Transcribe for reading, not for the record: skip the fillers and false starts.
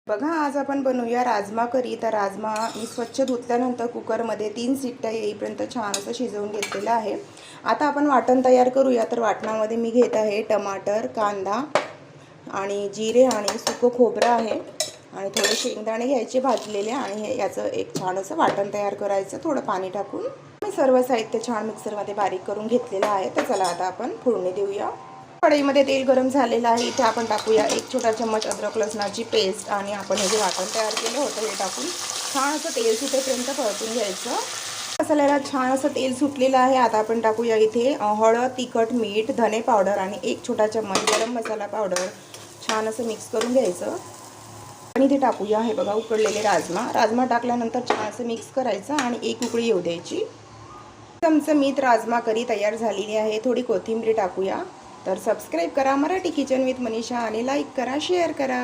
बघा, आज आपण बनवूया राजमा करी. तर राजमा मी स्वच्छ धुतल्यानंतर कुकरमध्ये 3 शिट्ट्या येईपर्यंत छान असं शिजवून घेतलेलं आहे. आता आपण वाटण तयार करूया. तर वाटणामध्ये मी घेत आहे टमाटर, कांदा आणि जिरे आणि सुकं खोबरं आहे आणि थोडे शेंगदाणे घ्यायचे भाजलेले आणि याचं एक छान असं वाटण तयार करायचं थोडं पाणी टाकून. मी सर्व साहित्य छान मिक्सरमध्ये बारीक करून घेतलेलं आहे. तर चला आता आपण फोडणी देऊया. कढईमध्ये तेल गरम झालेलं आहे. इथे आपण टाकूया 1 छोटा चम्मच अद्रक लसणाची पेस्ट आणि आपण हे जे वाटण तयार केलं होतं हे टाकून छान असं तेल सुटेपर्यंत परतून घ्यायचं. मसाल्याला छान असं तेल सुटलेलं आहे. आता आपण टाकूया इथे हळद, तिखट, मीठ, धने पावडर आणि 1 छोटा चम्मच गरम मसाला पावडर. छान असं मिक्स करून घ्यायचं आणि इथे टाकूया हे बघा उकडलेले राजमा टाकल्यानंतर छान असं मिक्स करायचं आणि 1 उकळी येऊ द्यायची. चमचमीत राजमा करी तयार झालेली आहे. थोडी कोथिंबीर टाकूया. तर सबस्क्राईब करा मराठी किचन विथ मनीषा आणि लाईक करा, शेअर करा.